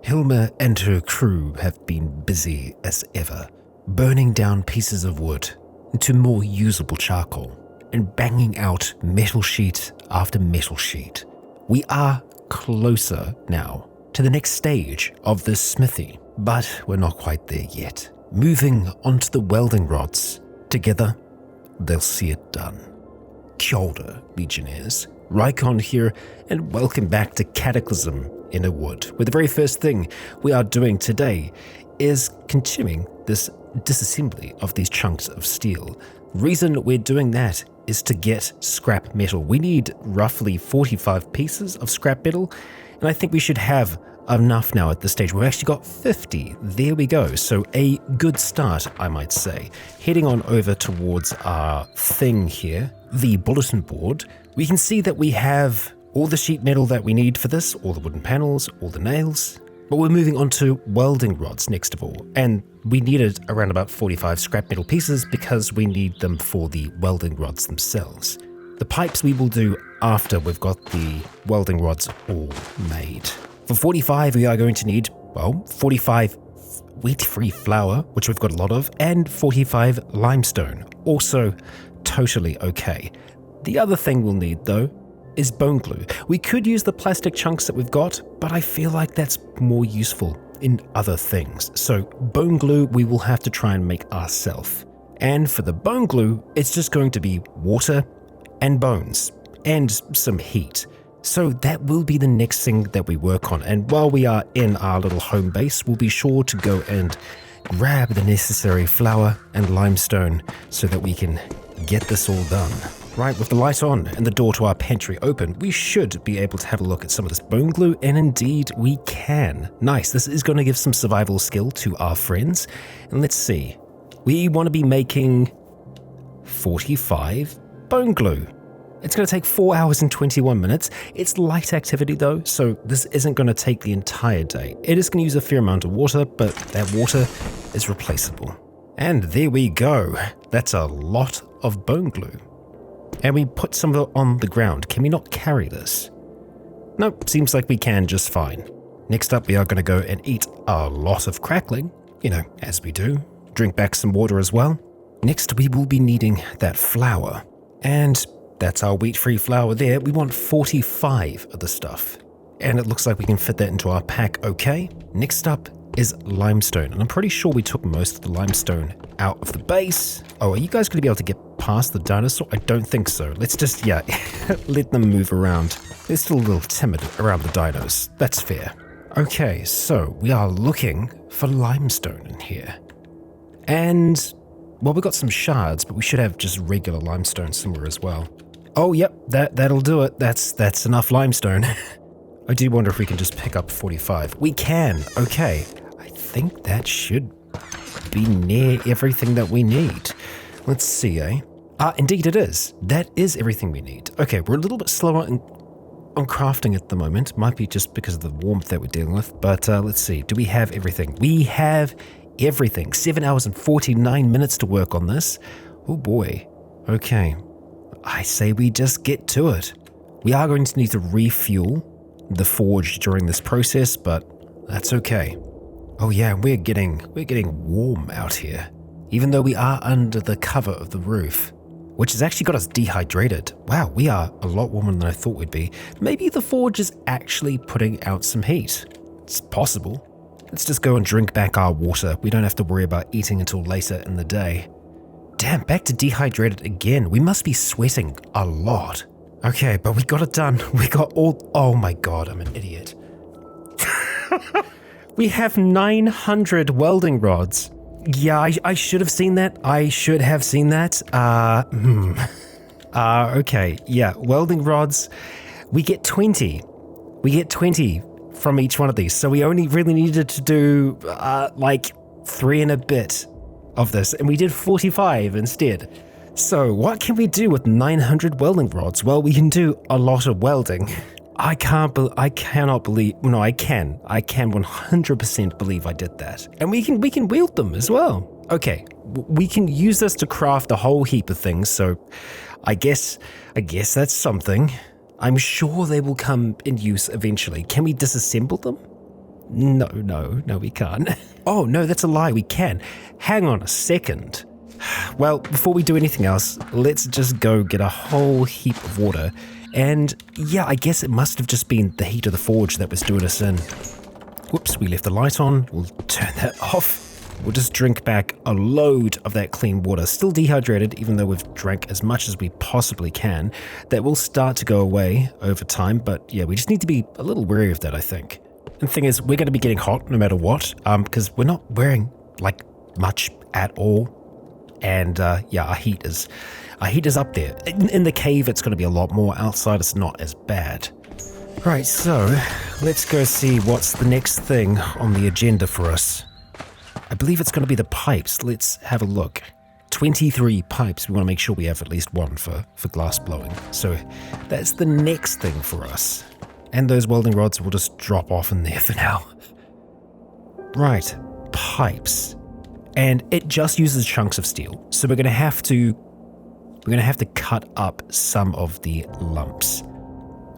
Hilma and her crew have been busy as ever, burning down pieces of wood into more usable charcoal and banging out metal sheet after metal sheet. We are closer now to the next stage of this smithy, but we're not quite there yet. Moving onto the welding rods. Together, they'll see it done. Kia ora, Legionnaires. Rycon here, and welcome back to Cataclysm Innawood, where the very first thing we are doing today is continuing this disassembly of these chunks of steel. The reason we're doing that is to get scrap metal. We need roughly 45 pieces of scrap metal, and I think we should have enough now at this stage. We've actually got 50. There we go. So a good start, I might say. Heading on over towards our thing here, the bulletin board, we can see that we have all the sheet metal that we need for this, all the wooden panels, all the nails, but we're moving on to welding rods next of all, and we needed around about 45 scrap metal pieces because we need them for the welding rods themselves. The pipes we will do after we've got the welding rods all made. For 45, we are going to need, 45 wheat-free flour, which we've got a lot of, and 45 limestone. Also, totally okay. The other thing we'll need, though, is bone glue. We could use the plastic chunks that we've got, but I feel like that's more useful in other things. So, bone glue we will have to try and make ourselves. And for the bone glue, it's just going to be water and bones, and some heat. So that will be the next thing that we work on. And while we are in our little home base, we'll be sure to go and grab the necessary flour and limestone so that we can get this all done. Right, with the light on and the door to our pantry open, we should be able to have a look at some of this bone glue, and indeed we can. Nice, this is going to give some survival skill to our friends. And let's see, we want to be making 45 bone glue. It's going to take 4 hours and 21 minutes. It's light activity though, so this isn't going to take the entire day. It is going to use a fair amount of water, but that water is replaceable. And there we go. That's a lot of bone glue. And we put some of it on the ground. Can we not carry this? Nope, seems like we can just fine. Next up, we are going to go and eat a lot of crackling, as we do. Drink back some water as well. Next, we will be needing that flour. And that's our wheat-free flour there. We want 45 of the stuff. And it looks like we can fit that into our pack okay. Next up is limestone. And I'm pretty sure we took most of the limestone out of the base. Oh, are you guys going to be able to get past the dinosaur? I don't think so. Let's just, let them move around. They're still a little timid around the dinos. That's fair. Okay, so we are looking for limestone in here. And, well, we've got some shards, but we should have just regular limestone somewhere as well. Oh, yep, that'll do it. That's enough limestone. I do wonder if we can just pick up 45. We can, okay. I think that should be near everything that we need. Let's see, indeed it is. That is everything we need. Okay, we're a little bit slower on crafting at the moment. Might be just because of the warmth that we're dealing with, but let's see. Do we have everything? We have everything. 7 hours and 49 minutes to work on this. Oh boy. Okay. I say we just get to it. We are going to need to refuel the forge during this process, but that's okay. Oh yeah, we're getting warm out here, even though we are under the cover of the roof, which has actually got us dehydrated. Wow, we are a lot warmer than I thought we'd be. Maybe the forge is actually putting out some heat. It's possible. Let's just go and drink back our water. We don't have to worry about eating until later in the day. Damn, back to dehydrated again. We must be sweating a lot. Okay, but we got it done. We got all... Oh my god, I'm an idiot. We have 900 welding rods. Yeah, I should have seen that. Okay, yeah, welding rods. We get 20. We get 20 from each one of these. So we only really needed to do 3 and a bit of this, and we did 45 instead. So what can we do with 900 welding rods? Well, we can do a lot of welding. I can 100% believe I did that. And we can wield them as well. Okay, we can use this to craft a whole heap of things, so I guess that's something. I'm sure they will come in use eventually. Can we disassemble them? No, we can't. Oh, no, that's a lie. We can. Hang on a second. Well, before we do anything else, let's just go get a whole heap of water. And yeah, I guess it must have just been the heat of the forge that was doing us in. Whoops, we left the light on. We'll turn that off. We'll just drink back a load of that clean water. Still dehydrated, even though we've drank as much as we possibly can. That will start to go away over time, but yeah, we just need to be a little wary of that, I think. And the thing is, we're going to be getting hot no matter what, because we're not wearing, like, much at all. And yeah, our heat is up there. In the cave, it's going to be a lot more. Outside, it's not as bad. Right, so let's go see what's the next thing on the agenda for us. I believe it's going to be the pipes. Let's have a look. 23 pipes. We want to make sure we have at least one for glass blowing. So that's the next thing for us. And those welding rods will just drop off in there for now. Right, pipes. And it just uses chunks of steel. So we're going to have to cut up some of the lumps.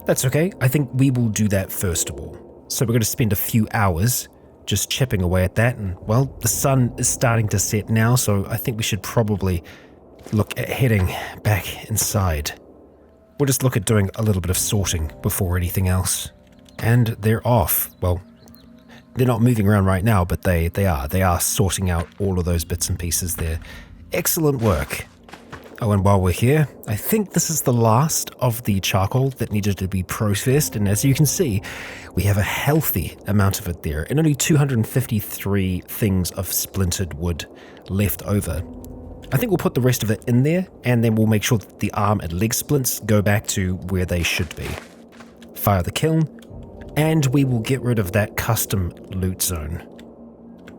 That's okay. I think we will do that first of all. So we're going to spend a few hours just chipping away at that. And well, the sun is starting to set now, so I think we should probably look at heading back inside. We'll just look at doing a little bit of sorting before anything else. And they're off. Well, they're not moving around right now, but they are sorting out all of those bits and pieces there. Excellent work. Oh, and while we're here, I think this is the last of the charcoal that needed to be processed, and as you can see, we have a healthy amount of it there, and only 253 things of splintered wood left over. I think we'll put the rest of it in there, and then we'll make sure that the arm and leg splints go back to where they should be. Fire the kiln, and we will get rid of that custom loot zone.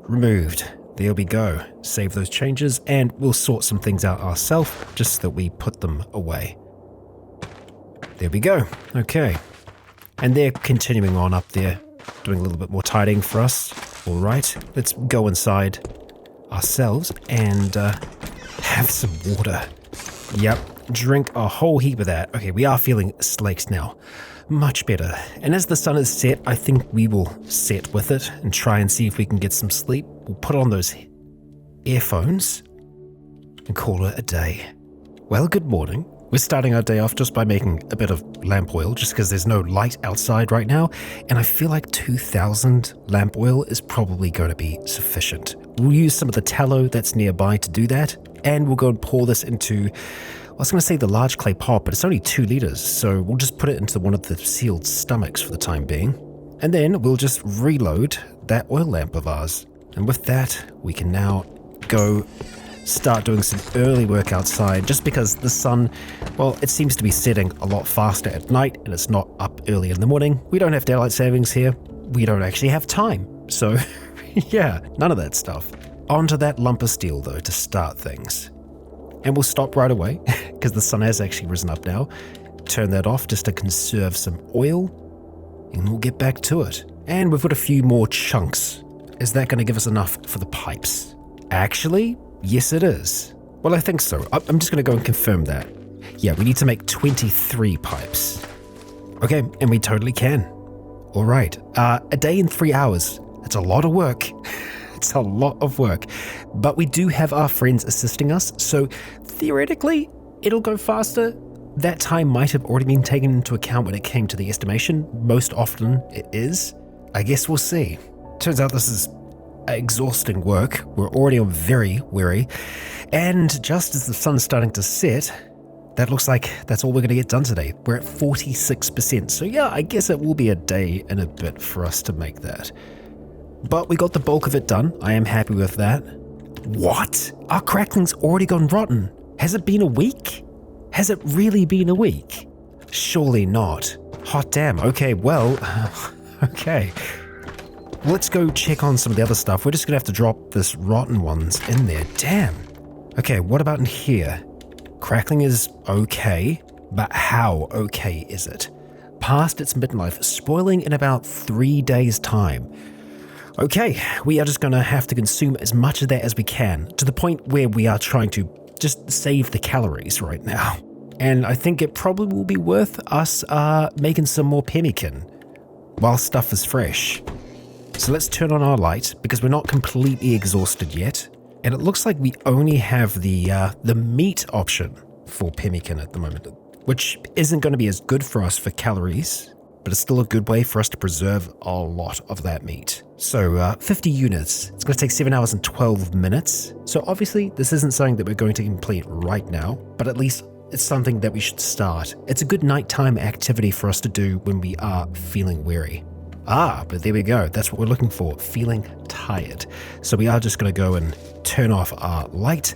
Removed. There we go. Save those changes, and we'll sort some things out ourselves, just so that we put them away. There we go. Okay. And they're continuing on up there, doing a little bit more tidying for us. All right, let's go inside ourselves and have some water. Yep, drink a whole heap of that. Okay, we are feeling slaked now. Much better. And as the sun is set, I think we will set with it and try and see if we can get some sleep. We'll put on those earphones and call it a day. Well, good morning. We're starting our day off just by making a bit of lamp oil, just because there's no light outside right now, and I feel like 2,000 lamp oil is probably going to be sufficient. We'll use some of the tallow that's nearby to do that, and we'll go and pour this into, I was going to say the large clay pot, but it's only 2 liters, so we'll just put it into one of the sealed stomachs for the time being. And then we'll just reload that oil lamp of ours. And with that, we can now go start doing some early work outside, just because the sun, well, it seems to be setting a lot faster at night, and it's not up early in the morning. We don't have daylight savings here. We don't actually have time. So, yeah, none of that stuff. Onto that lump of steel, though, to start things. And we'll stop right away, because the sun has actually risen up now. Turn that off just to conserve some oil, and we'll get back to it. And we've got a few more chunks. Is that going to give us enough for the pipes? Actually, yes it is. Well, I think so. I'm just going to go and confirm that. Yeah, we need to make 23 pipes. Okay, and we totally can. All right, a day and 3 hours. That's a lot of work. It's a lot of work. But we do have our friends assisting us, so theoretically, it'll go faster. That time might have already been taken into account when it came to the estimation. Most often, it is. I guess we'll see. Turns out this is exhausting work. We're already on very weary. And just as the sun's starting to set, that looks like that's all we're going to get done today. We're at 46%. So yeah, I guess it will be a day and a bit for us to make that. But we got the bulk of it done. I am happy with that. What? Our crackling's already gone rotten. Has it been a week? Has it really been a week? Surely not. Hot damn. Okay, well, okay. Let's go check on some of the other stuff. We're just going to have to drop this rotten ones in there. Damn. Okay, what about in here? Crackling is okay, but how okay is it? Past its midlife, spoiling in about 3 days' time. Okay, we are just going to have to consume as much of that as we can, to the point where we are trying to just save the calories right now. And I think it probably will be worth us making some more pemmican while stuff is fresh. So let's turn on our light because we're not completely exhausted yet. And it looks like we only have the meat option for pemmican at the moment, which isn't going to be as good for us for calories, but it's still a good way for us to preserve a lot of that meat. So 50 units, it's going to take 7 hours and 12 minutes. So obviously this isn't something that we're going to complete right now, but at least it's something that we should start. It's a good nighttime activity for us to do when we are feeling weary. But there we go. That's what we're looking for, feeling tired. So we are just going to go and turn off our light,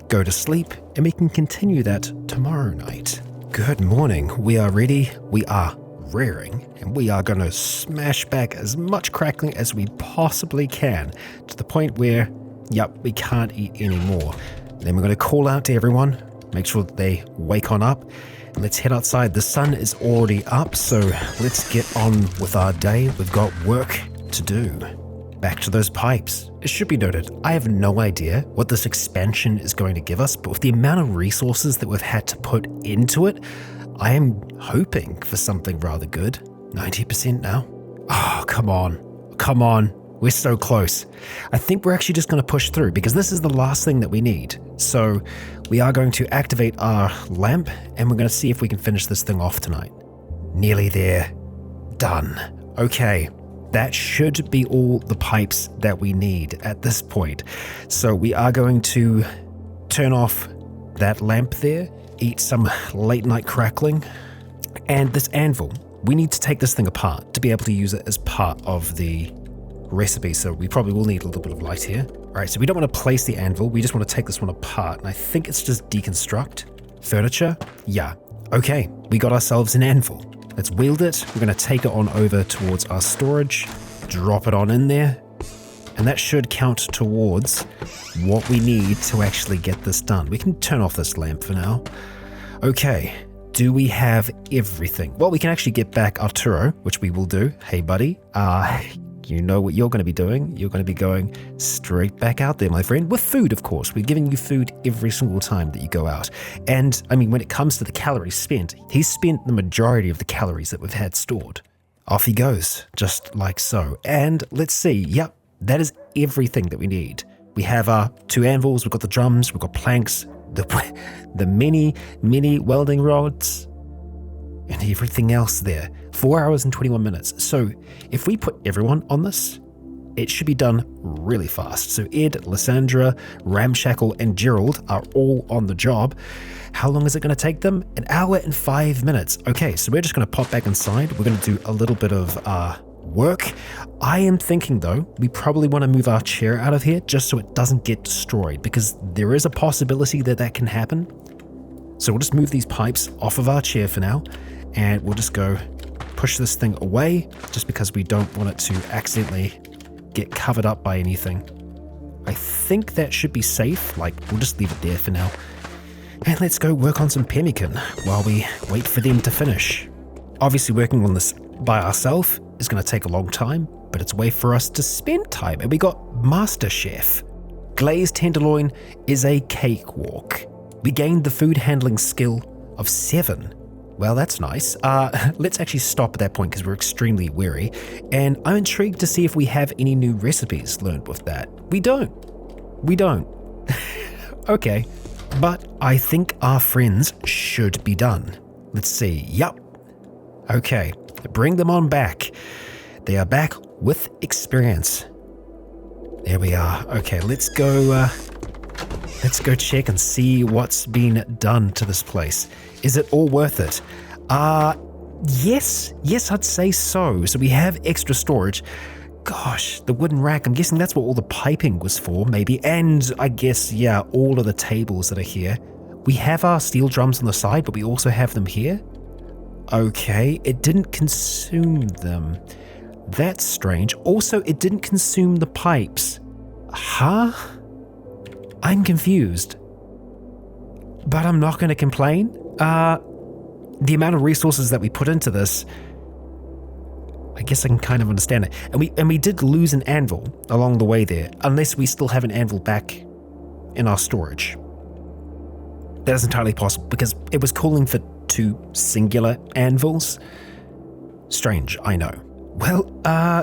go to sleep, and we can continue that tomorrow night. Good morning. We are ready. We are rearing, and we are going to smash back as much crackling as we possibly can to the point where, we can't eat anymore. Then we're going to call out to everyone, make sure that they wake on up. Let's head outside. The sun is already up, so let's get on with our day. We've got work to do. Back to those pipes. It should be noted, I have no idea what this expansion is going to give us, but with the amount of resources that we've had to put into it, I am hoping for something rather good. 90% now. Oh, come on. Come on. We're so close. I think we're actually just going to push through because this is the last thing that we need. So we are going to activate our lamp and we're going to see if we can finish this thing off tonight. Nearly there. Done. Okay. That should be all the pipes that we need at this point. So we are going to turn off that lamp there, eat some late night crackling, and this anvil. We need to take this thing apart to be able to use it as part of the recipe, so we probably will need a little bit of light here. All right, so we don't want to place the anvil, we just want to take this one apart, and I think it's just deconstruct. Furniture? Yeah. Okay, we got ourselves an anvil. Let's wield it. We're going to take it on over towards our storage, drop it on in there, and that should count towards what we need to actually get this done. We can turn off this lamp for now. Okay, do we have everything? Well, we can actually get back Arturo, which we will do. Hey, buddy. You know what you're going to be doing. You're going to be going straight back out there, my friend, with food, of course. We're giving you food every single time that you go out. And, I mean, when it comes to the calories spent, he's spent the majority of the calories that we've had stored. Off he goes, just like so. And let's see, yep, that is everything that we need. We have our 2 anvils, we've got the drums, we've got planks, the mini welding rods, and everything else there. 4 hours and 21 minutes. So if we put everyone on this, it should be done really fast. So Ed, Lysandra, Ramshackle, and Gerald are all on the job. How long is it going to take them? 1 hour and 5 minutes. Okay, so we're just going to pop back inside. We're going to do a little bit of work. I am thinking, though, we probably want to move our chair out of here just so it doesn't get destroyed, because there is a possibility that that can happen. So we'll just move these pipes off of our chair for now, and we'll just go push this thing away just because we don't want it to accidentally get covered up by anything. I think that should be safe. Like, we'll just leave it there for now. And let's go work on some pemmican while we wait for them to finish. Obviously, working on this by ourselves is going to take a long time, but it's a way for us to spend time. And we got Master Chef. Glazed tenderloin is a cakewalk. We gained the food handling skill of 7. Well, that's nice. Let's actually stop at that point because we're extremely weary. And I'm intrigued to see if we have any new recipes learned with that. We don't. Okay. But I think our friends should be done. Let's see. Yup. Okay. Bring them on back. They are back with experience. There we are. Okay, let's go check and see what's been done to this place. Is it all worth it? Yes, I'd say so. So we have extra storage. Gosh, the wooden rack, I'm guessing that's what all the piping was for, maybe. And I guess, yeah, all of the tables that are here. We have our steel drums on the side, but we also have them here. Okay, it didn't consume them. That's strange. Also, it didn't consume the pipes. Huh? I'm confused. But I'm not going to complain. The amount of resources that we put into this, I guess I can kind of understand it. And we did lose an anvil along the way there, unless we still have an anvil back in our storage. That is entirely possible, because it was calling for 2 singular anvils. Strange, I know. Well,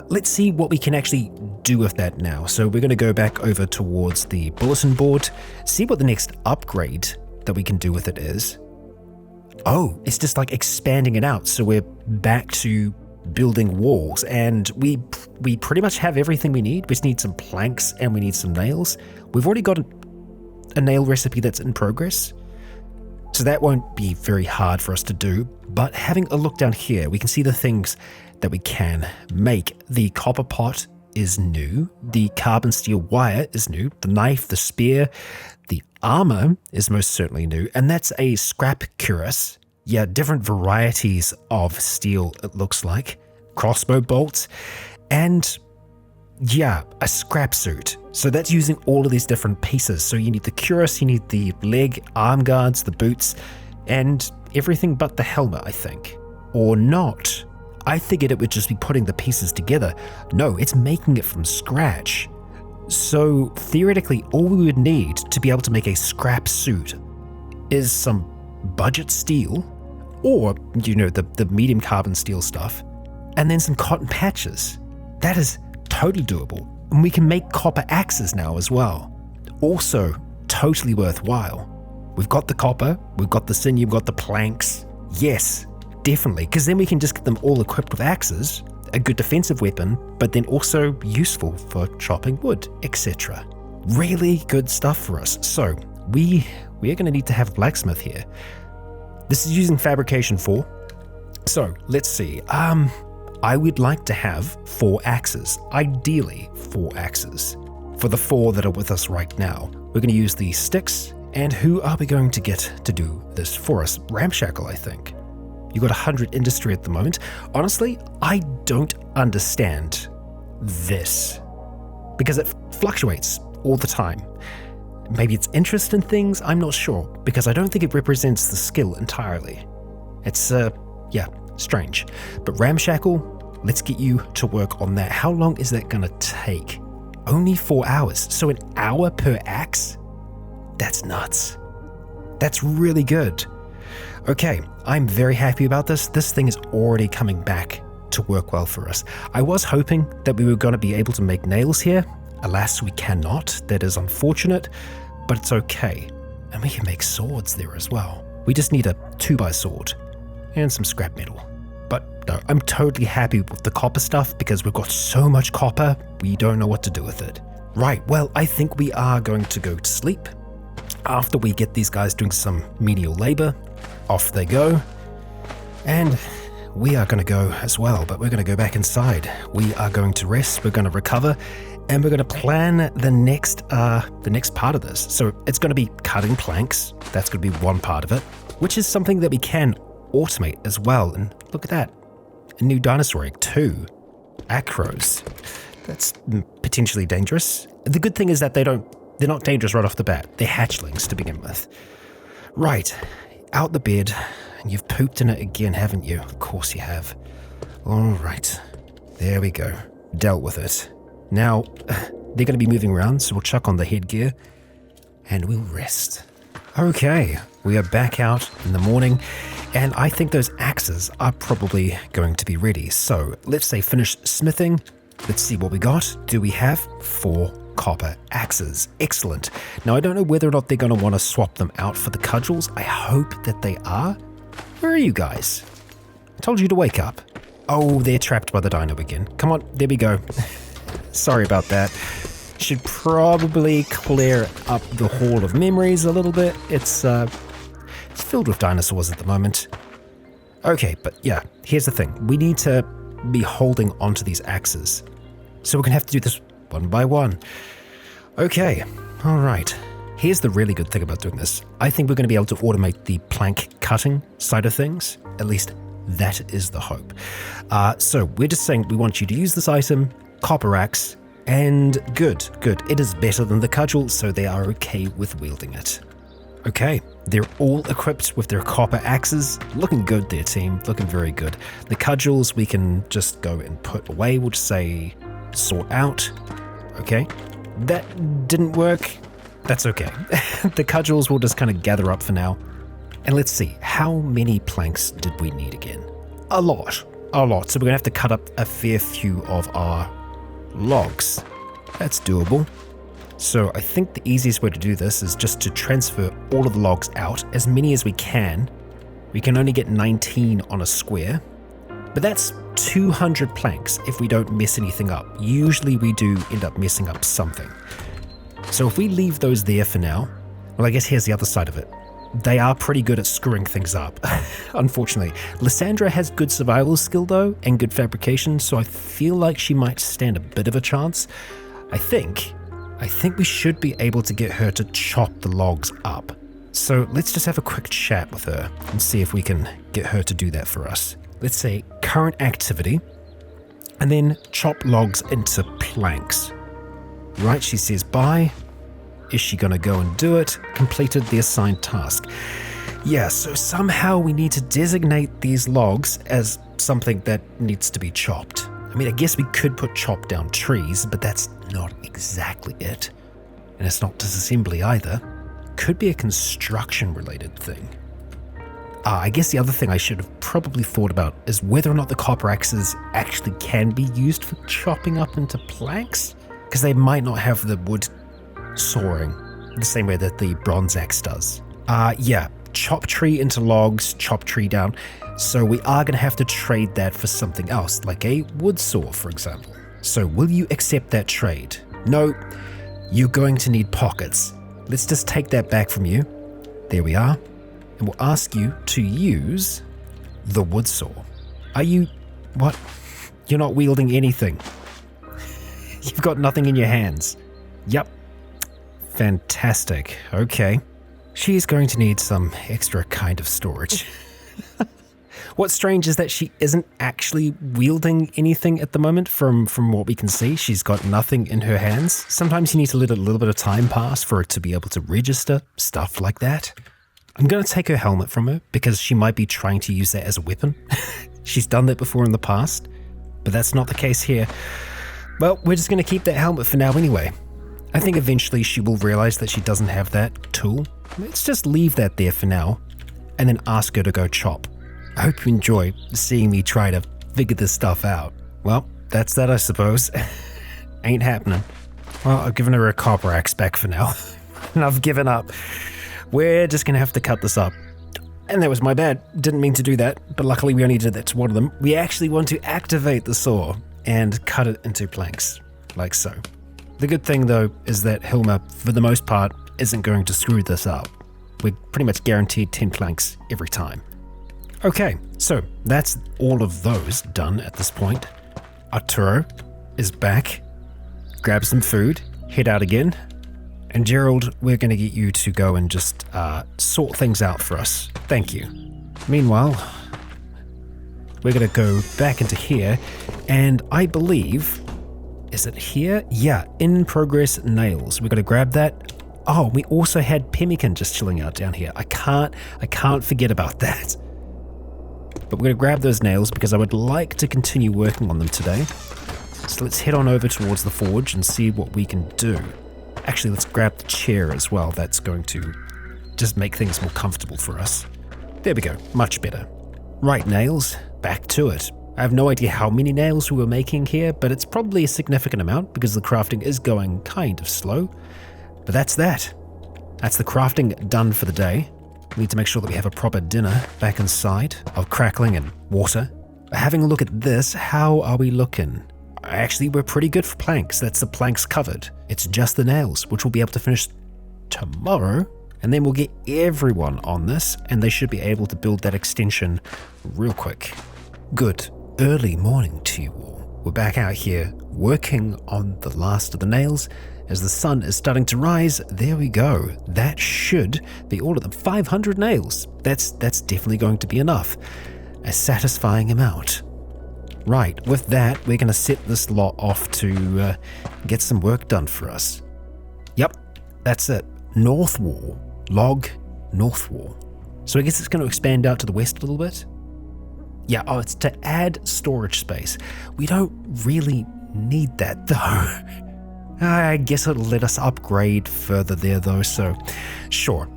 let's see what we can actually do with that now. So we're going to go back over towards the bulletin board, see what the next upgrade that we can do with it is. Oh, it's just like expanding it out. So we're back to building walls, and we pretty much have everything we need. We just need some planks and we need some nails. We've already got a nail recipe that's in progress, so that won't be very hard for us to do. But having a look down here, we can see the things that we can make. The copper pot is new. The carbon steel wire is new. The knife, the spear, the armor is most certainly new. And that's a scrap cuirass. Yeah, different varieties of steel, it looks like. Crossbow bolts. And yeah, a scrap suit. So that's using all of these different pieces. So you need the cuirass, you need the leg, arm guards, the boots, and everything but the helmet, I think. Or not. I figured it would just be putting the pieces together. No, it's making it from scratch. So theoretically, all we would need to be able to make a scrap suit is some budget steel, or, you know, the medium carbon steel stuff, and then some cotton patches. That is totally doable. And we can make copper axes now as well. Also, totally worthwhile. We've got the copper, we've got the sinew, we've got the planks. Yes, definitely, because then we can just get them all equipped with axes, a good defensive weapon, but then also useful for chopping wood, etc. Really good stuff for us. So we are going to need to have a blacksmith here. This is using fabrication 4. So let's see. I would like to have 4 axes, ideally 4 axes. For the 4 that are with us right now, we're going to use these sticks. And who are we going to get to do this for us? Ramshackle, I think. You got 100 industry at the moment. Honestly, I don't understand this because it fluctuates all the time. Maybe it's interest in things, I'm not sure, because I don't think it represents the skill entirely. It's, strange. But Ramshackle, let's get you to work on that. How long is that gonna take? Only 4 hours, so an hour per axe? That's nuts. That's really good. Okay, I'm very happy about this. This thing is already coming back to work well for us. I was hoping that we were going to be able to make nails here. Alas, we cannot. That is unfortunate, but it's okay. And we can make swords there as well. We just need a 2x sword and some scrap metal. But no, I'm totally happy with the copper stuff because we've got so much copper, we don't know what to do with it. Right, well, I think we are going to go to sleep. After we get these guys doing some menial labor, off they go. And we are going to go as well, but we're going to go back inside. We are going to rest, we're going to recover, and we're going to plan the next part of this. So it's going to be cutting planks. That's going to be one part of it, which is something that we can automate as well. And look at that, a new dinosaur egg, 2 acros. That's potentially dangerous. The good thing is that they're not dangerous right off the bat. They're hatchlings to begin with. Right, out the bed. And you've pooped in it again, haven't you? Of course you have. All right, there we go. Dealt with it. Now, they're going to be moving around, so we'll chuck on the headgear and we'll rest. Okay, we are back out in the morning, and I think those axes are probably going to be ready. So let's say finish smithing. Let's see what we got. Do we have 4 copper axes? Excellent. Now, I don't know whether or not they're going to want to swap them out for the cudgels. I hope that they are. Where are you guys? I told you to wake up. Oh, they're trapped by the dino again. Come on, there we go. Sorry about that. Should probably clear up the Hall of Memories a little bit. It's filled with dinosaurs at the moment. Okay, but yeah, here's the thing. We need to be holding onto these axes. So we're going to have to do this one by one. Okay, all right. Here's the really good thing about doing this. I think we're going to be able to automate the plank cutting side of things. At least that is the hope. So we're just saying we want you to use this item, copper axe, and good. It is better than the cudgel, so they are okay with wielding it. Okay, they're all equipped with their copper axes. Looking good there, team. Looking very good. The cudgels we can just go and put away. We'll just say sort out. Okay, that didn't work. That's okay. The cudgels will just kind of gather up for now. And let's see, how many planks did we need again? A lot. a lot, so we're going to have to cut up a fair few of our logs. That's doable. So I think the easiest way to do this is just to transfer all of the logs out, as many as we can. We can only get 19 on a square, but that's 200 planks if we don't mess anything up. Usually we do end up messing up something. So if we leave those there for now, well, I guess here's the other side of it. They are pretty good at screwing things up, unfortunately. Lysandra has good survival skill though, and good fabrication, so I feel like she might stand a bit of a chance. I think we should be able to get her to chop the logs up. So let's just have a quick chat with her and see if we can get her to do that for us. Let's say current activity, and then chop logs into planks. Right, she says bye. Is she going to go and do it? Completed the assigned task. Yeah, so somehow we need to designate these logs as something that needs to be chopped. I mean, I guess we could put chop down trees, but that's not exactly it. And it's not disassembly either. Could be a construction related thing. I guess the other thing I should have probably thought about is whether or not the copper axes actually can be used for chopping up into planks, because they might not have the wood sawing the same way that the bronze axe does. Yeah, chop tree into logs, chop tree down. So we are going to have to trade that for something else, like a wood saw, for example. So will you accept that trade? No, you're going to need pockets. Let's just take that back from you. There we are. And we'll ask you to use the wood saw. Are you... what? You're not wielding anything. You've got nothing in your hands. Yep. Fantastic. Okay. She's going to need some extra kind of storage. What's strange is that she isn't actually wielding anything at the moment from what we can see. She's got nothing in her hands. Sometimes you need to let a little bit of time pass for it to be able to register, stuff like that. I'm going to take her helmet from her because she might be trying to use that as a weapon. She's done that before in the past, but that's not the case here. Well, we're just going to keep that helmet for now anyway. I think eventually she will realize that she doesn't have that tool. Let's just leave that there for now and then ask her to go chop. I hope you enjoy seeing me try to figure this stuff out. Well, that's that, I suppose. Ain't happening. Well, I've given her a copper axe back for now, and I've given up. We're just going to have to cut this up. And that was my bad. Didn't mean to do that, but luckily we only did that to one of them. We actually want to activate the saw and cut it into planks, like so. The good thing, though, is that Hilma, for the most part, isn't going to screw this up. We're pretty much guaranteed 10 planks every time. Okay, so that's all of those done at this point. Arturo is back. Grab some food, head out again. And Gerald, we're going to get you to go and just sort things out for us. Thank you. Meanwhile, we're going to go back into here, and I believe... is it here? Yeah, in progress nails. We're going to grab that. Oh, we also had pemmican just chilling out down here. I can't forget about that. But we're going to grab those nails because I would like to continue working on them today. So let's head on over towards the forge and see what we can do. Actually, let's grab the chair as well. That's going to just make things more comfortable for us. There we go. Much better. Right, nails. Back to it. I have no idea how many nails we were making here, but it's probably a significant amount because the crafting is going kind of slow. But that's that. That's the crafting done for the day. We need to make sure that we have a proper dinner back inside of crackling and water. Having a look at this, how are we looking? Actually, we're pretty good for planks. That's the planks covered. It's just the nails, which we'll be able to finish tomorrow. And then we'll get everyone on this, and they should be able to build that extension real quick. Good. Early morning to you all. We're back out here working on the last of the nails. As the sun is starting to rise, there we go. That should be all of them. 500 nails. That's definitely going to be enough. A satisfying amount. Right, with that, we're going to set this lot off to get some work done for us. Yep, that's it. North wall. Log north wall. So I guess it's going to expand out to the west a little bit. Yeah, oh, it's to add storage space. We don't really need that, though. I guess it'll let us upgrade further there, though, so sure,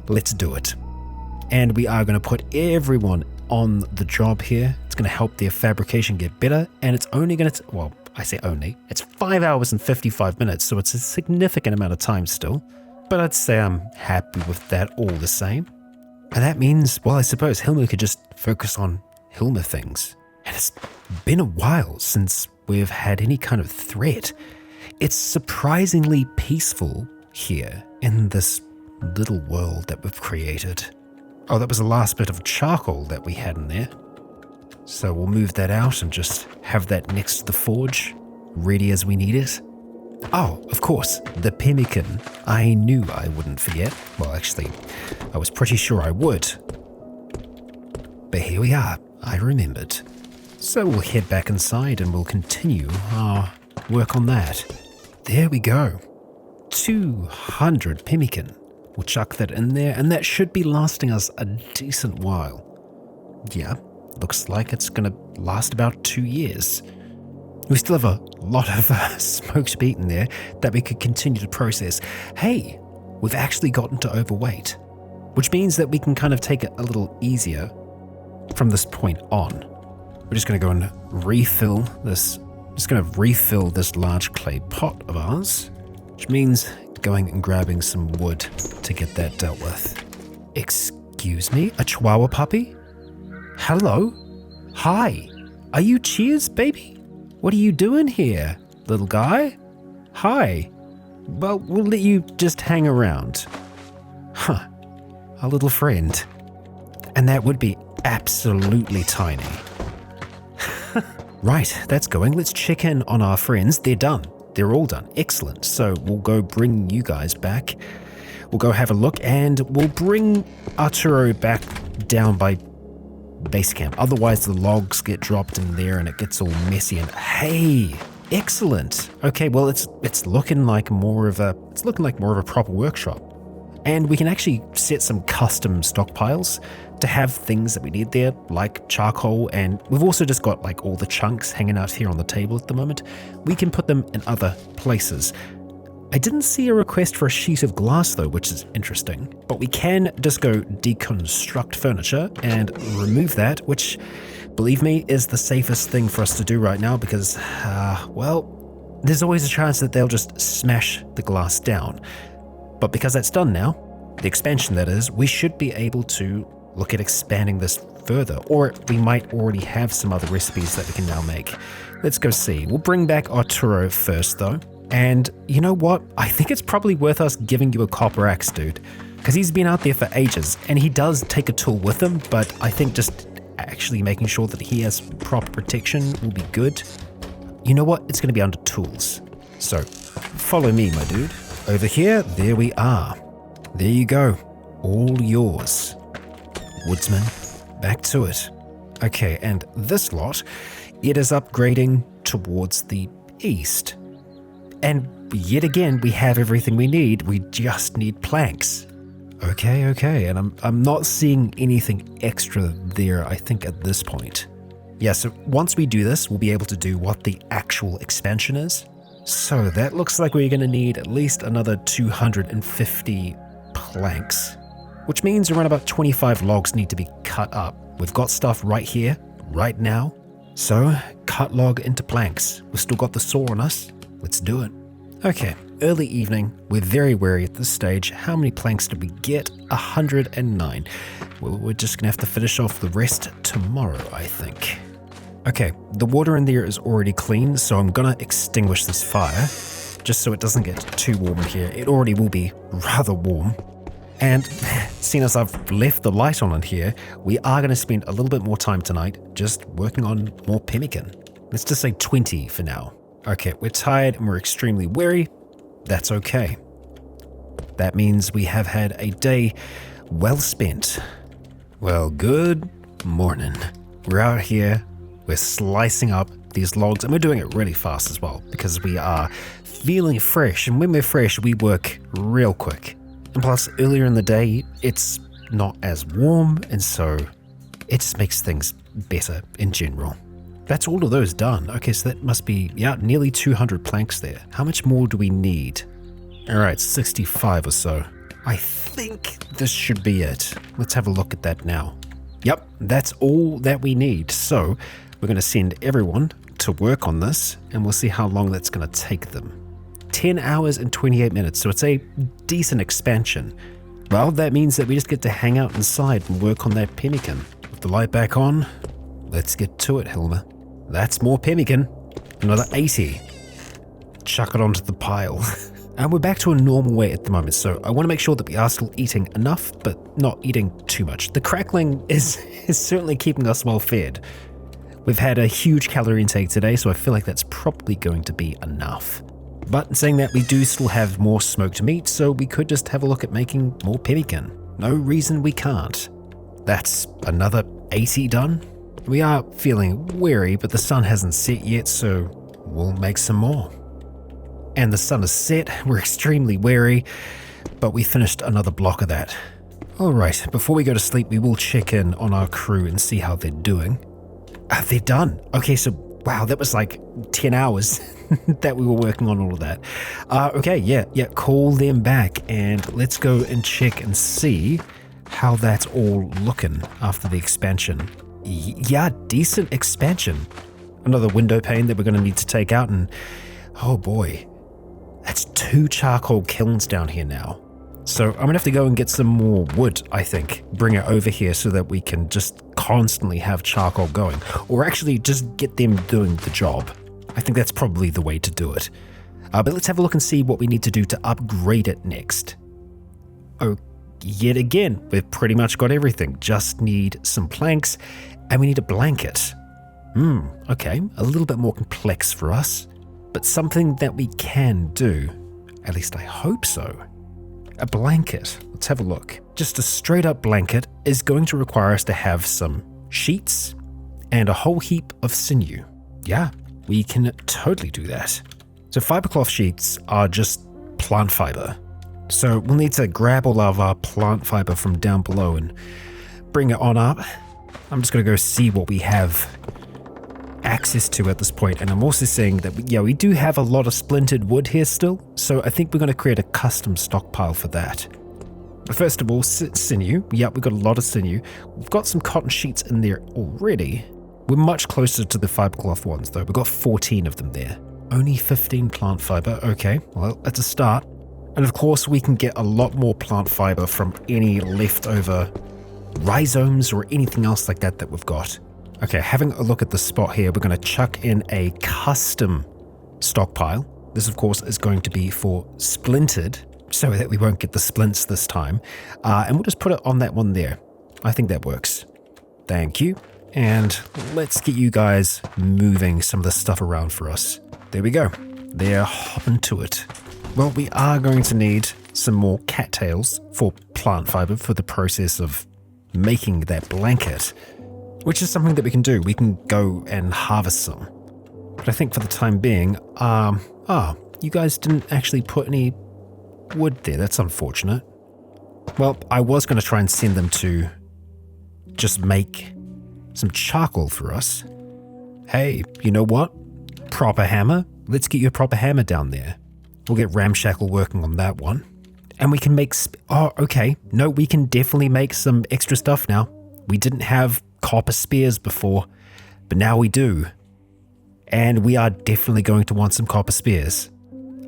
let's do it. And we are going to put everyone on the job here. It's going to help their fabrication get better, and it's only going to, well, I say only, it's 5 hours and 55 minutes, so it's a significant amount of time still, but I'd say I'm happy with that all the same. And that means, well, I suppose Hilma could just focus on Hilma things. And it's been a while since we've had any kind of threat. It's surprisingly peaceful here in this little world that we've created. Oh, that was the last bit of charcoal that we had in there. So we'll move that out and just have that next to the forge, ready as we need it. Oh, of course, the pemmican. I knew I wouldn't forget. Well, actually, I was pretty sure I would. But here we are, I remembered. So we'll head back inside and we'll continue our work on that. There we go. 200 pemmican. We'll chuck that in there, and that should be lasting us a decent while. Yeah, looks like it's going to last about 2 years. We still have a lot of smoked meat in there that we could continue to process. Hey, we've actually gotten to overweight, which means that we can kind of take it a little easier from this point on. We're just going to go and refill this. Just going to refill this large clay pot of ours, which means going and grabbing some wood to get that dealt with. Excuse me, a Chihuahua puppy? Hello? Hi. Are you Cheers, baby? What are you doing here, little guy? Hi. Well, we'll let you just hang around. Huh. Our little friend. And that would be absolutely tiny. Right, that's going. Let's check in on our friends. They're done. They're all done. Excellent. So we'll go bring you guys back. We'll go have a look, and we'll bring Arturo back down by base camp. Otherwise, the logs get dropped in there and it gets all messy. And hey, excellent. Okay, well, it's looking like more of a proper workshop. And we can actually set some custom stockpiles to have things that we need there, like charcoal, and we've also just got like all the chunks hanging out here on the table at the moment. We can put them in other places. I didn't see a request for a sheet of glass though, which is interesting, but we can just go deconstruct furniture and remove that, which, believe me, is the safest thing for us to do right now because, well, there's always a chance that they'll just smash the glass down. But because that's done now, the expansion that is, we should be able to look at expanding this further, or we might already have some other recipes that we can now make. Let's go see. We'll bring back Arturo first though. And you know what? I think it's probably worth us giving you a copper axe, dude, because he's been out there for ages and he does take a tool with him, but I think just actually making sure that he has proper protection will be good. You know what? It's going to be under tools. So follow me, my dude. Over here, there we are. There you go. All yours. Woodsman, back to it. Okay, and this lot, it is upgrading towards the east. And yet again, we have everything we need. We just need planks. Okay, and I'm not seeing anything extra there, I think, at this point. Yeah, so once we do this, we'll be able to do what the actual expansion is. So that looks like we're going to need at least another 250 planks, which means around about 25 logs need to be cut up. We've got stuff right here, right now. So cut log into planks. We've still got the saw on us. Let's do it. Okay, early evening. We're very wary at this stage. How many planks did we get? 109. Well, we're just gonna have to finish off the rest tomorrow, I think. Okay, the water in there is already clean, so I'm gonna extinguish this fire, just so it doesn't get too warm in here. It already will be rather warm. And seeing as I've left the light on in here, we are gonna spend a little bit more time tonight just working on more pemmican. Let's just say 20 for now. Okay, we're tired and we're extremely weary. That's okay. That means we have had a day well spent. Well, good morning. We're out here, we're slicing up these logs, and we're doing it really fast as well because we are feeling fresh, and when we're fresh, we work real quick. And plus, earlier in the day, it's not as warm, and so it just makes things better in general. That's all of those done. Okay, so that must be, yeah, nearly 200 planks there. How much more do we need? All right, 65 or so. I think this should be it. Let's have a look at that now. Yep, that's all that we need. So we're going to send everyone to work on this, and we'll see how long that's going to take them. 10 hours and 28 minutes, so it's a decent expansion. Well, that means that we just get to hang out inside and work on that pemmican. With the light back on, let's get to it, Hilma. That's more pemmican. Another 80. Chuck it onto the pile. And we're back to a normal weight at the moment, so I want to make sure that we are still eating enough, but not eating too much. The crackling is certainly keeping us well fed. We've had a huge calorie intake today, so I feel like that's probably going to be enough. But saying that, we do still have more smoked meat, so we could just have a look at making more pemmican. No reason we can't. That's another 80 done. We are feeling weary, but the sun hasn't set yet, so we'll make some more. And the sun is set, we're extremely weary, but we finished another block of that. Alright, before we go to sleep, we will check in on our crew and see how they're doing. They're done. Okay, so wow, that was like 10 hours that we were working on all of that. Okay, yeah, call them back and let's go and check and see how that's all looking after the expansion. Yeah, decent expansion. Another window pane that we're going to need to take out, and oh boy, that's 2 charcoal kilns down here now. So I'm going to have to go and get some more wood, I think. Bring it over here so that we can just constantly have charcoal going. Or actually just get them doing the job. I think that's probably the way to do it. But let's have a look and see what we need to do to upgrade it next. Oh, yet again, we've pretty much got everything. Just need some planks and we need a blanket. Okay, a little bit more complex for us. But something that we can do. At least I hope so. A blanket. Let's have a look. Just a straight up blanket is going to require us to have some sheets and a whole heap of sinew. Yeah, we can totally do that. So fibercloth sheets are just plant fiber. So we'll need to grab all of our plant fiber from down below and bring it on up. I'm just going to go see what we have access to at this point, and I'm also seeing that we do have a lot of splintered wood here still, so I think we're going to create a custom stockpile for that. But first of all, sinew. Yep, we've got a lot of sinew. We've got some cotton sheets in there already. We're much closer to the fibercloth ones though. We've got 14 of them there. Only 15 plant fiber. Okay, well, that's a start. And of course we can get a lot more plant fiber from any leftover rhizomes or anything else like that we've got. Okay, having a look at the spot here, we're going to chuck in a custom stockpile. This, of course, is going to be for splintered, so that we won't get the splints this time. And we'll just put it on that one there. I think that works. Thank you. And let's get you guys moving some of the stuff around for us. There we go. They're hopping to it. Well, we are going to need some more cattails for plant fiber for the process of making that blanket. Which is something that we can do. We can go and harvest some. But I think for the time being, you guys didn't actually put any wood there. That's unfortunate. Well, I was going to try and send them to just make some charcoal for us. Hey, you know what? Proper hammer. Let's get you a proper hammer down there. We'll get Ramshackle working on that one. And we can make... okay. No, we can definitely make some extra stuff now. We didn't have copper spears before, but now we do. And we are definitely going to want some copper spears.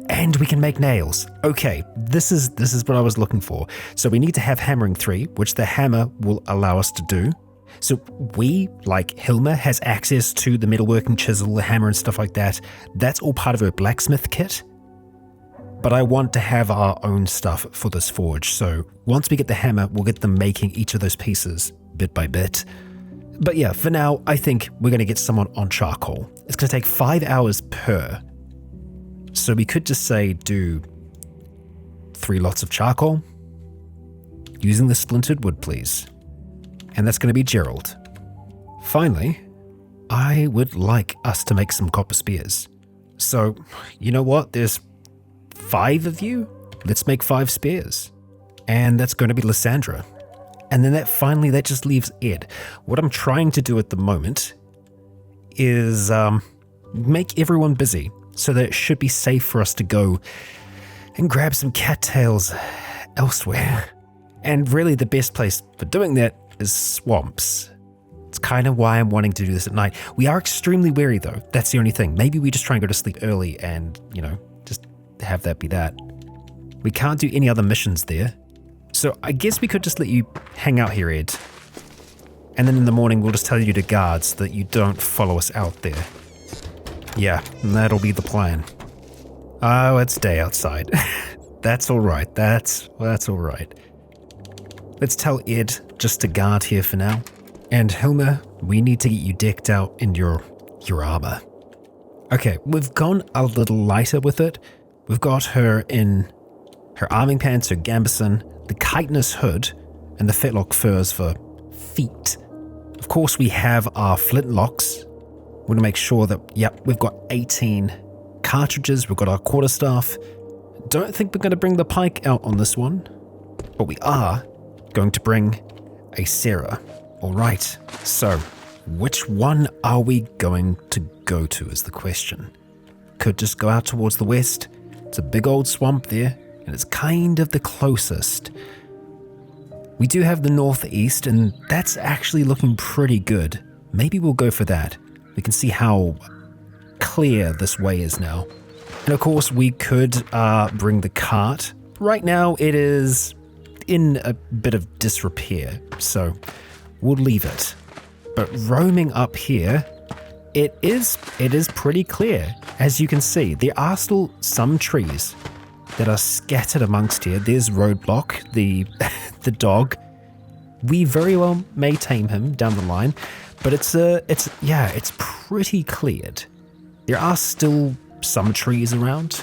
And we can make nails. Okay, this is what I was looking for. So we need to have hammering 3, which the hammer will allow us to do. So we, like Hilma, has access to the metalworking chisel, the hammer and stuff like that. That's all part of her blacksmith kit. But I want to have our own stuff for this forge. So once we get the hammer, we'll get them making each of those pieces bit by bit. But yeah, for now, I think we're going to get someone on charcoal. It's going to take 5 hours per. So we could just say do 3 lots of charcoal. Using the splintered wood, please. And that's going to be Gerald. Finally, I would like us to make some copper spears. So, you know what? There's 5 of you? Let's make 5 spears. And that's going to be Lysandra. And then that just leaves Ed. What I'm trying to do at the moment is make everyone busy so that it should be safe for us to go and grab some cattails elsewhere. And really the best place for doing that is swamps. It's kind of why I'm wanting to do this at night. We are extremely wary though. That's the only thing. Maybe we just try and go to sleep early and, you know, just have that be that. We can't do any other missions there. So I guess we could just let you hang out here, Ed. And then in the morning, we'll just tell you to guard so that you don't follow us out there. Yeah, that'll be the plan. Oh, it's day outside. That's all right. That's all right. Let's tell Ed just to guard here for now. And Hilma, we need to get you decked out in your armor. Okay, we've gone a little lighter with it. We've got her in her arming pants, her gambeson, the chitinous hood, and the fetlock furs for feet. Of course, we have our flintlocks. We're going to make sure that, yep, we've got 18 cartridges. We've got our quarterstaff. Don't think we're going to bring the pike out on this one, but we are going to bring a Sarah. All right, so which one are we going to go to is the question. Could just go out towards the west. It's a big old swamp there, and it's kind of the closest. We do have the northeast, and that's actually looking pretty good. Maybe we'll go for that. We can see how clear this way is now. And of course, we could bring the cart. Right now, it is in a bit of disrepair, so we'll leave it. But roaming up here, it is pretty clear. As you can see, there are still some trees that are scattered amongst here. There's Roadblock, the dog. We very well may tame him down the line, but it's pretty cleared. There are still some trees around,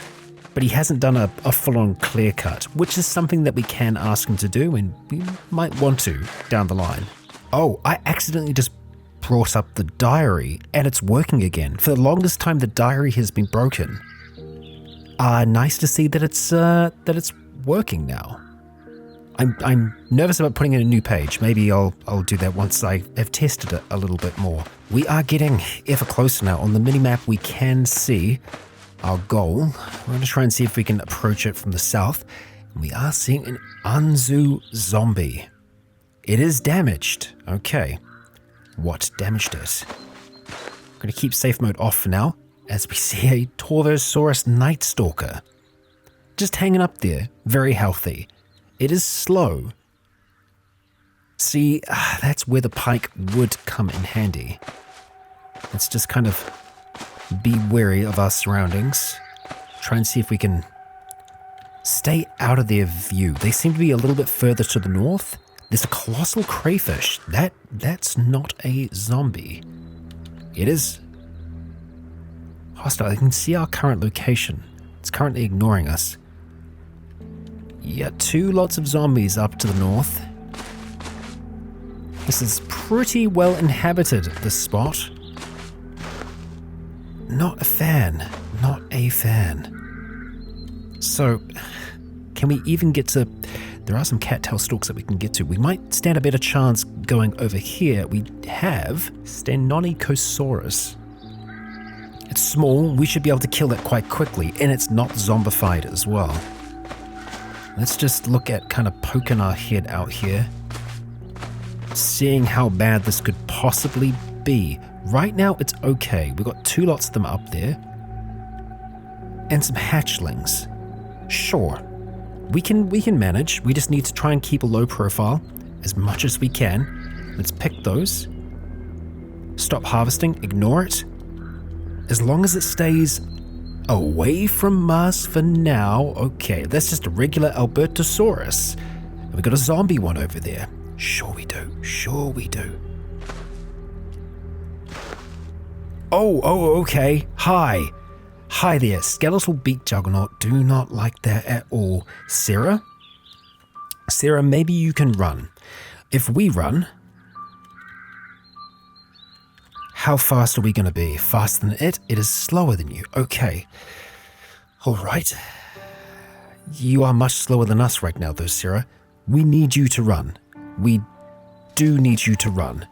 but he hasn't done a full-on clear cut, which is something that we can ask him to do, and we might want to down the line. Oh, I accidentally just brought up the diary, and it's working again. For the longest time, the diary has been broken. Nice to see that it's working now. I'm nervous about putting in a new page. Maybe I'll do that once I have tested it a little bit more. We are getting ever closer now. On the minimap, we can see our goal. We're going to try and see if we can approach it from the south. We are seeing an Anzu zombie. It is damaged. Okay. What damaged it? I'm going to keep safe mode off for now, as we see a Torvosaurus Night Stalker. Just hanging up there, very healthy. It is slow. See, that's where the pike would come in handy. Let's just kind of be wary of our surroundings. Try and see if we can stay out of their view. They seem to be a little bit further to the north. There's a colossal crayfish. That's not a zombie. It is hostile. I can see our current location. It's currently ignoring us. Yeah, lots of zombies up to the north. This is pretty well inhabited, this spot. Not a fan. Not a fan. So, can we even get to... There are some cattail stalks that we can get to. We might stand a better chance going over here. We have Stenonychosaurus. It's small. We should be able to kill it quite quickly, and it's not zombified as well. Let's just look at kind of poking our head out here, seeing how bad this could possibly be. Right now, it's okay. We've got 2 lots of them up there, and some hatchlings. Sure. We can manage. We just need to try and keep a low profile as much as we can. Let's pick those. Stop harvesting. Ignore it. As long as it stays away from us for now. Okay, that's just a regular Albertosaurus. And we got a zombie one over there. Sure we do. Sure we do. Oh, okay. Hi. Hi there, skeletal beak juggernaut. Do not like that at all. Sarah, maybe you can run. If we run, how fast are we going to be? Faster than it? It is slower than you. Okay. All right. You are much slower than us right now, though, Sarah. We need you to run. We do need you to run.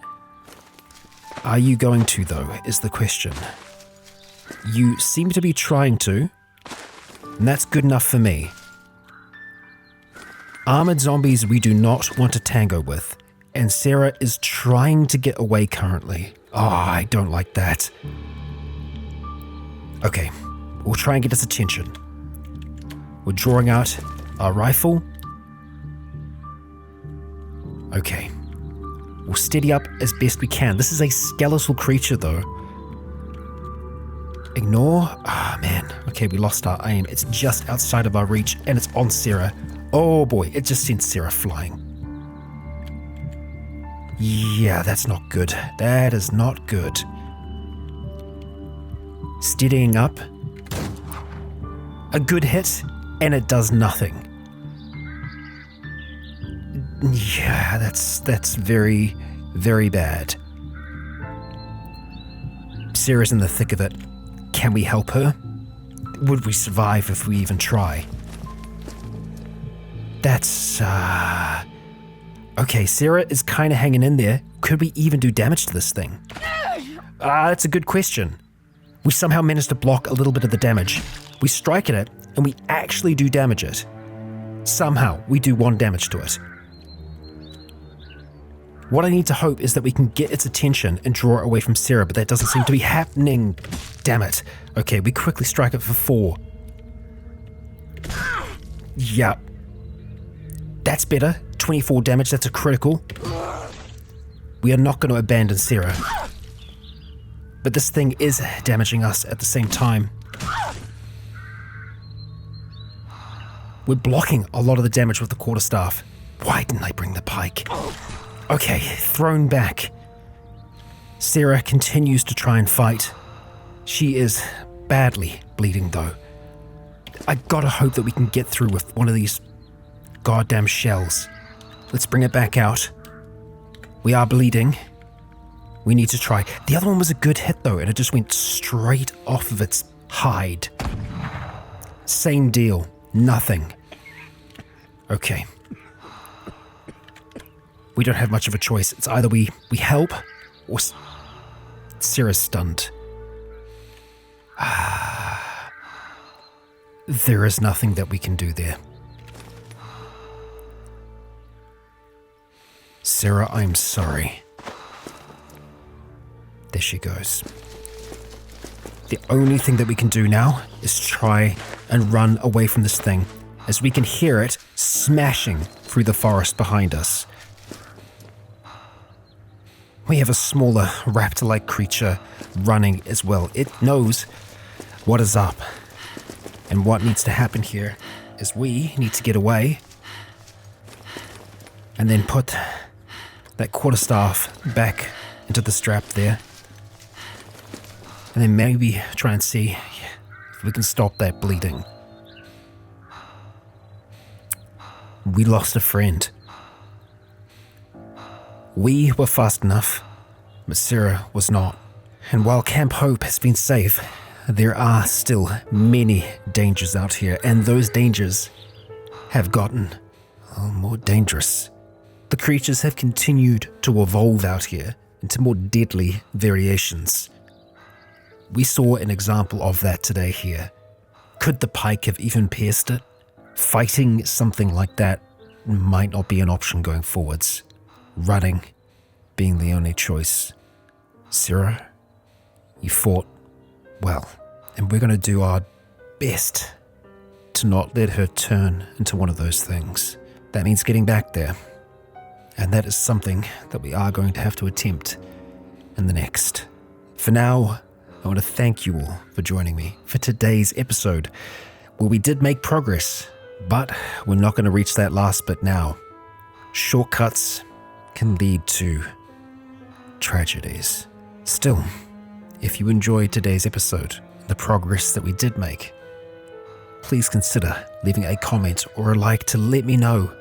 Are you going to, though, is the question. You seem to be trying to, and that's good enough for me. Armored zombies we do not want to tango with. And Sarah is trying to get away currently. Oh, I don't like that. Okay, we'll try and get his attention. We're drawing out our rifle. Okay. We'll steady up as best we can. This is a skeletal creature, though. Ignore. Ah, man. Okay, we lost our aim. It's just outside of our reach, and it's on Sarah. Oh, boy. It just sent Sarah flying. Yeah, that's not good. That is not good. Steadying up. A good hit, and it does nothing. Yeah, that's very, very bad. Sarah's in the thick of it. Can we help her? Would we survive if we even try? That's, okay, Sarah is kind of hanging in there. Could we even do damage to this thing? That's a good question. We somehow managed to block a little bit of the damage. We strike at it, and we actually do damage it. Somehow, we do 1 damage to it. What I need to hope is that we can get its attention and draw it away from Sarah, but that doesn't seem to be happening. Damn it. Okay, we quickly strike it for 4. Yeah. That's better. 24 damage, that's a critical. We are not going to abandon Sarah. But this thing is damaging us at the same time. We're blocking a lot of the damage with the quarterstaff. Why didn't I bring the pike? Okay, thrown back. Sarah continues to try and fight. She is badly bleeding, though. I gotta hope that we can get through with one of these goddamn shells. Let's bring it back out. We are bleeding. We need to try. The other one was a good hit, though, and it just went straight off of its hide. Same deal. Nothing. Okay. We don't have much of a choice. It's either we help or Sarah's stunned. There is nothing that we can do there. Sarah, I'm sorry. There she goes. The only thing that we can do now is try and run away from this thing, as we can hear it smashing through the forest behind us. We have a smaller raptor-like creature running as well. It knows what is up. And what needs to happen here is we need to get away and then put that quarterstaff back into the strap there. And then maybe try and see if we can stop that bleeding. We lost a friend. We were fast enough, but Sarah was not. And while Camp Hope has been safe, there are still many dangers out here, and those dangers have gotten more dangerous. The creatures have continued to evolve out here into more deadly variations. We saw an example of that today here. Could the pike have even pierced it? Fighting something like that might not be an option going forwards. Running being the only choice. Sarah, you fought well, and we're going to do our best to not let her turn into one of those things. That means getting back there, and that is something that we are going to have to attempt in the next. For now, I want to thank you all for joining me for today's episode, where we did make progress, but we're not going to reach that last bit now. Shortcuts can lead to tragedies. Still, if you enjoyed today's episode, the progress that we did make, please consider leaving a comment or a like to let me know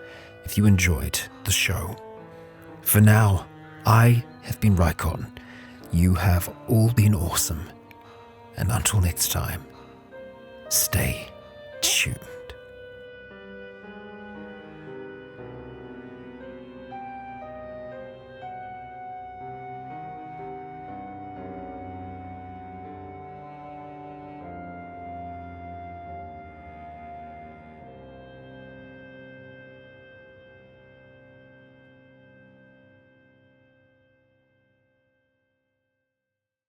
if you enjoyed the show. For now, I have been Rycon. You have all been awesome. And until next time, stay tuned.